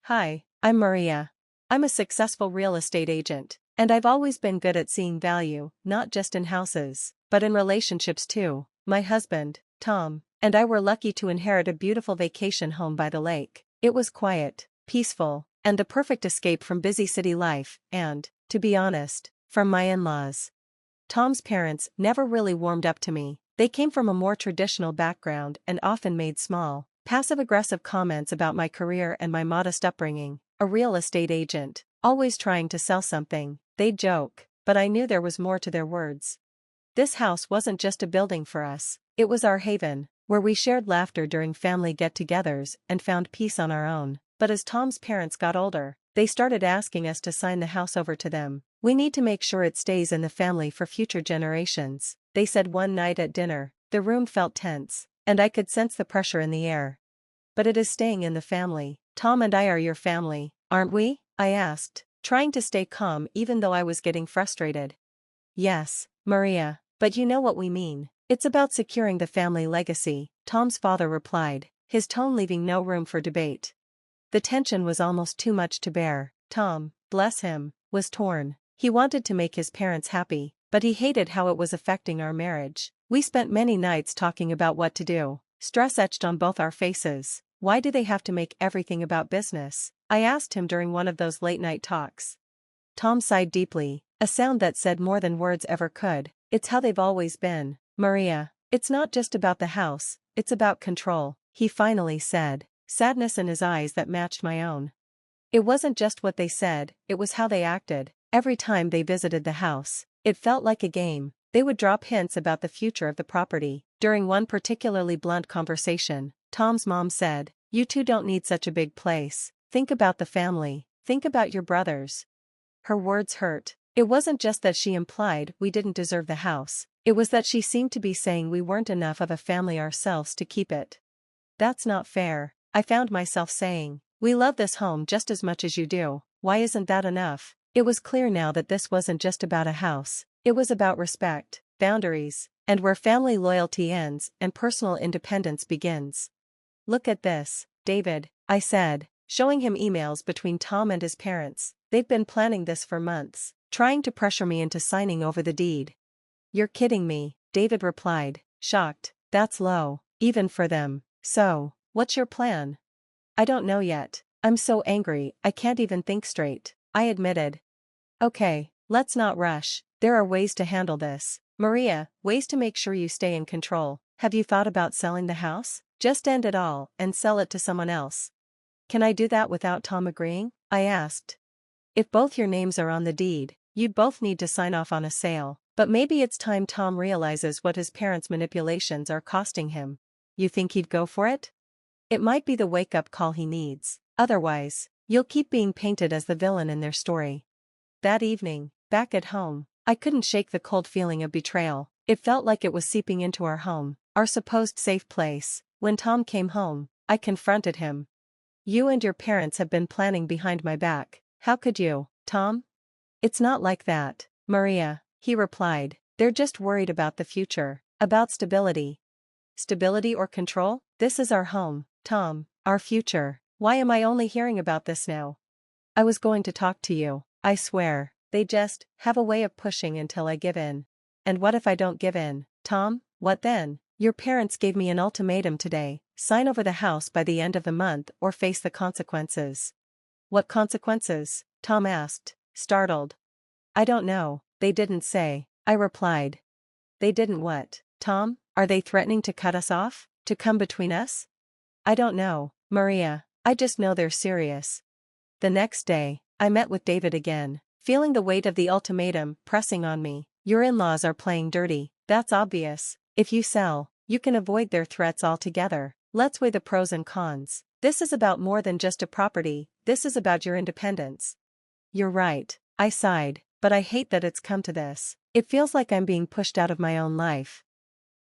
Hi, I'm Maria. I'm a successful real estate agent, and I've always been good at seeing value, not just in houses, but in relationships too. My husband, Tom, and I were lucky to inherit a beautiful vacation home by the lake. It was quiet, peaceful, and the perfect escape from busy city life and, to be honest, from my in-laws. Tom's parents never really warmed up to me. They came from a more traditional background and often made small, passive-aggressive comments about my career and my modest upbringing. A real estate agent, always trying to sell something, they'd joke, but I knew there was more to their words. This house wasn't just a building for us, it was our haven, where we shared laughter during family get-togethers and found peace on our own. But as Tom's parents got older, they started asking us to sign the house over to them. We need to make sure it stays in the family for future generations, they said one night at dinner. The room felt tense, and I could sense the pressure in the air. But it is staying in the family. Tom and I are your family, aren't we? I asked, trying to stay calm even though I was getting frustrated. Yes, Maria, but you know what we mean. It's about securing the family legacy, Tom's father replied, his tone leaving no room for debate. The tension was almost too much to bear. Tom, bless him, was torn. He wanted to make his parents happy, but he hated how it was affecting our marriage. We spent many nights talking about what to do. Stress etched on both our faces. Why do they have to make everything about business? I asked him during one of those late-night talks. Tom sighed deeply, a sound that said more than words ever could. It's how they've always been, Maria. It's not just about the house, it's about control, he finally said, sadness in his eyes that matched my own. It wasn't just what they said, it was how they acted. Every time they visited the house, it felt like a game. They would drop hints about the future of the property. During one particularly blunt conversation, Tom's mom said, "You two don't need such a big place. Think about the family, think about your brothers." Her words hurt. It wasn't just that she implied we didn't deserve the house, it was that she seemed to be saying we weren't enough of a family ourselves to keep it. That's not fair, I found myself saying. We love this home just as much as you do. Why isn't that enough? It was clear now that this wasn't just about a house, it was about respect, boundaries, and where family loyalty ends and personal independence begins. Look at this, David, I said, showing him emails between Tom and his parents. They've been planning this for months, trying to pressure me into signing over the deed. You're kidding me, David replied, shocked. That's low, even for them. So, what's your plan? I don't know yet. I'm so angry, I can't even think straight, I admitted. Okay, let's not rush. There are ways to handle this, Maria, ways to make sure you stay in control. Have you thought about selling the house? Just end it all and sell it to someone else. Can I do that without Tom agreeing? I asked. If both your names are on the deed, you'd both need to sign off on a sale, but maybe it's time Tom realizes what his parents' manipulations are costing him. You think he'd go for it? It might be the wake-up call he needs. Otherwise, you'll keep being painted as the villain in their story. That evening, back at home, I couldn't shake the cold feeling of betrayal. It felt like it was seeping into our home, our supposed safe place. When Tom came home, I confronted him. You and your parents have been planning behind my back. How could you, Tom? It's not like that, Maria, he replied. They're just worried about the future, about stability. Stability or control? This is our home, Tom, our future. Why am I only hearing about this now? I was going to talk to you, I swear. They just have a way of pushing until I give in. And what if I don't give in, Tom? What then? Your parents gave me an ultimatum today. Sign over the house by the end of the month or face the consequences. What consequences? Tom asked, startled. I don't know, they didn't say, I replied. They didn't what, Tom? Are they threatening to cut us off? To come between us? I don't know, Maria, I just know they're serious. The next day, I met with David again, feeling the weight of the ultimatum pressing on me. Your in-laws are playing dirty, that's obvious. If you sell, you can avoid their threats altogether. Let's weigh the pros and cons. This is about more than just a property, this is about your independence. You're right, I sighed, but I hate that it's come to this. It feels like I'm being pushed out of my own life.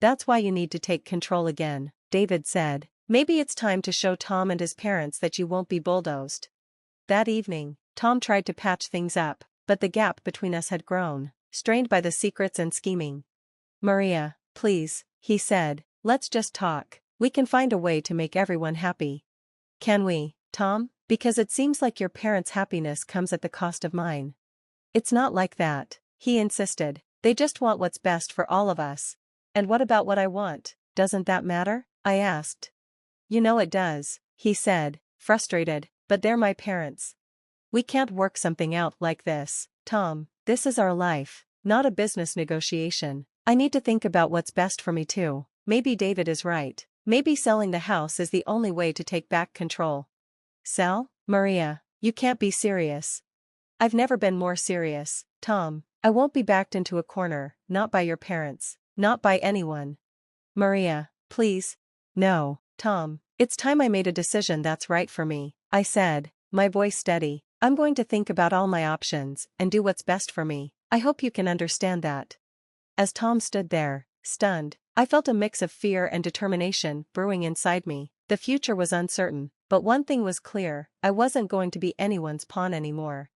That's why you need to take control again, David said. Maybe it's time to show Tom and his parents that you won't be bulldozed. That evening, Tom tried to patch things up, but the gap between us had grown, strained by the secrets and scheming. Maria, please, he said, let's just talk. We can find a way to make everyone happy. Can we, Tom? Because it seems like your parents' happiness comes at the cost of mine. It's not like that, he insisted. They just want what's best for all of us. And what about what I want? Doesn't that matter? I asked. You know it does, he said, frustrated, but they're my parents. We can't work something out like this, Tom. This is our life, not a business negotiation. I need to think about what's best for me too. Maybe David is right. Maybe selling the house is the only way to take back control. Sell? Maria, you can't be serious. I've never been more serious, Tom. I won't be backed into a corner, not by your parents, not by anyone. Maria, please. No, Tom, it's time I made a decision that's right for me, I said, my voice steady. I'm going to think about all my options and do what's best for me. I hope you can understand that. As Tom stood there, stunned, I felt a mix of fear and determination brewing inside me. The future was uncertain, but one thing was clear, I wasn't going to be anyone's pawn anymore.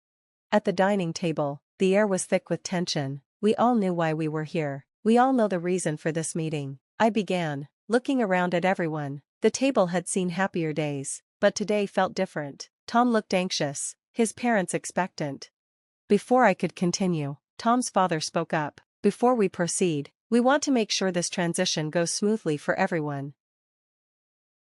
At the dining table, the air was thick with tension. We all knew why we were here. We all know the reason for this meeting. I began, looking around at everyone. The table had seen happier days, but today felt different. Tom looked anxious, his parents expectant. Before I could continue, Tom's father spoke up. Before we proceed, we want to make sure this transition goes smoothly for everyone.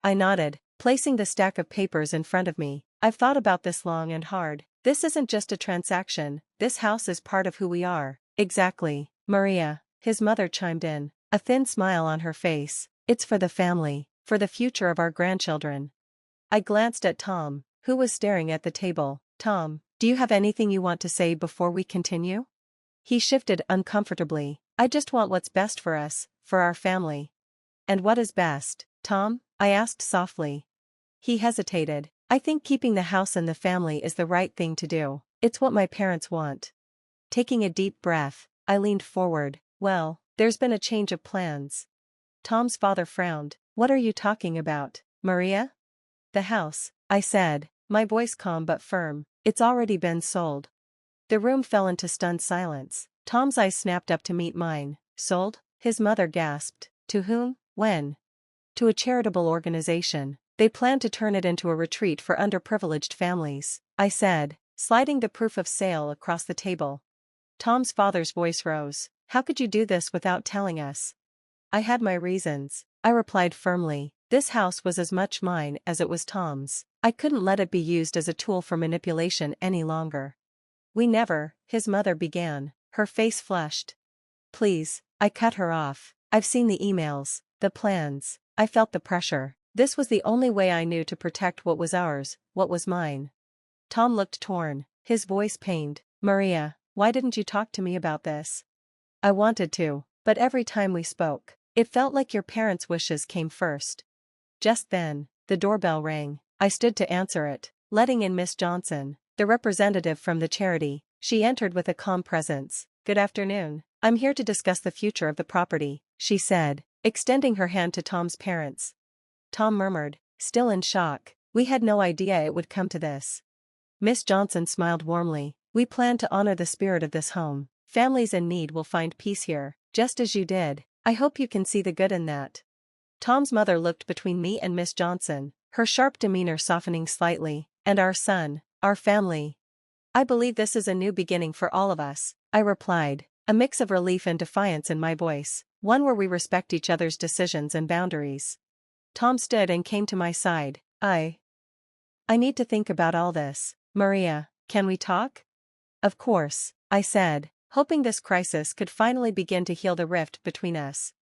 I nodded, placing the stack of papers in front of me. I've thought about this long and hard. This isn't just a transaction, this house is part of who we are. Exactly, Maria, his mother chimed in, a thin smile on her face. It's for the family, for the future of our grandchildren. I glanced at Tom, who was staring at the table. Tom, do you have anything you want to say before we continue? He shifted uncomfortably. I just want what's best for us, for our family. And what is best, Tom? I asked softly. He hesitated. I think keeping the house and the family is the right thing to do. It's what my parents want. Taking a deep breath, I leaned forward. Well, there's been a change of plans. Tom's father frowned. What are you talking about, Maria? The house, I said, my voice calm but firm. It's already been sold. The room fell into stunned silence. Tom's eyes snapped up to meet mine. Sold? His mother gasped. To whom? When? To a charitable organization. They plan to turn it into a retreat for underprivileged families, I said, sliding the proof of sale across the table. Tom's father's voice rose. How could you do this without telling us? I had my reasons, I replied firmly. This house was as much mine as it was Tom's. I couldn't let it be used as a tool for manipulation any longer. We never, his mother began, her face flushed. Please, I cut her off. I've seen the emails, the plans. I felt the pressure. This was the only way I knew to protect what was ours, what was mine. Tom looked torn, his voice pained. Maria, why didn't you talk to me about this? I wanted to, but every time we spoke, it felt like your parents' wishes came first. Just then, the doorbell rang. I stood to answer it, letting in Miss Johnson, the representative from the charity. She entered with a calm presence. Good afternoon. I'm here to discuss the future of the property, she said, extending her hand to Tom's parents. Tom murmured, still in shock. We had no idea it would come to this. Miss Johnson smiled warmly. We plan to honor the spirit of this home. Families in need will find peace here, just as you did. I hope you can see the good in that. Tom's mother looked between me and Miss Johnson, her sharp demeanor softening slightly. And our son, our family. I believe this is a new beginning for all of us, I replied, a mix of relief and defiance in my voice, one where we respect each other's decisions and boundaries. Tom stood and came to my side. I need to think about all this. Maria, can we talk? Of course, I said, hoping this crisis could finally begin to heal the rift between us.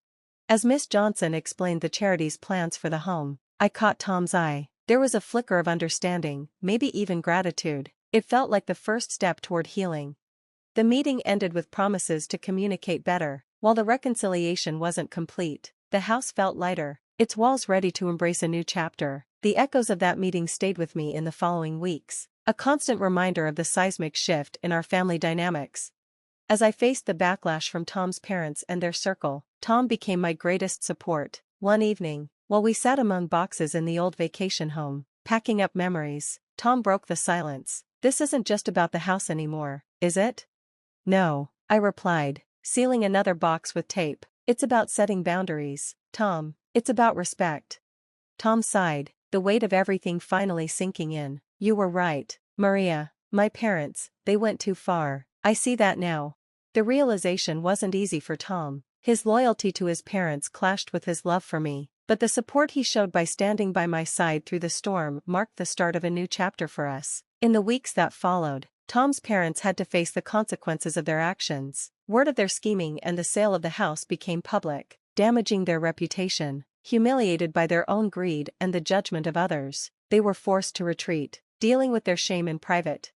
As Miss Johnson explained the charity's plans for the home, I caught Tom's eye. There was a flicker of understanding, maybe even gratitude. It felt like the first step toward healing. The meeting ended with promises to communicate better. While the reconciliation wasn't complete, the house felt lighter, its walls ready to embrace a new chapter. The echoes of that meeting stayed with me in the following weeks, a constant reminder of the seismic shift in our family dynamics. As I faced the backlash from Tom's parents and their circle, Tom became my greatest support. One evening, while we sat among boxes in the old vacation home, packing up memories, Tom broke the silence. This isn't just about the house anymore, is it? No, I replied, sealing another box with tape. It's about setting boundaries, Tom. It's about respect. Tom sighed, the weight of everything finally sinking in. You were right, Maria. My parents, they went too far. I see that now. The realization wasn't easy for Tom. His loyalty to his parents clashed with his love for me, but the support he showed by standing by my side through the storm marked the start of a new chapter for us. In the weeks that followed, Tom's parents had to face the consequences of their actions. Word of their scheming and the sale of the house became public, damaging their reputation. Humiliated by their own greed and the judgment of others, they were forced to retreat, dealing with their shame in private.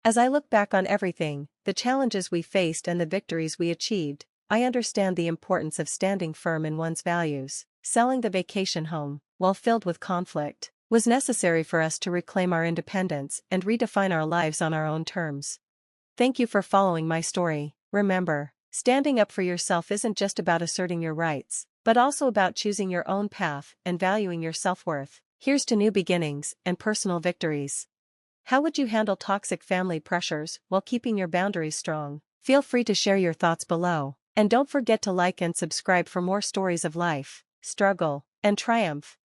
As I look back on everything, the challenges we faced and the victories we achieved, I understand the importance of standing firm in one's values. Selling the vacation home, while filled with conflict, was necessary for us to reclaim our independence and redefine our lives on our own terms. Thank you for following my story. Remember, standing up for yourself isn't just about asserting your rights, but also about choosing your own path and valuing your self-worth. Here's to new beginnings and personal victories. How would you handle toxic family pressures while keeping your boundaries strong? Feel free to share your thoughts below, and don't forget to like and subscribe for more stories of life, struggle, and triumph.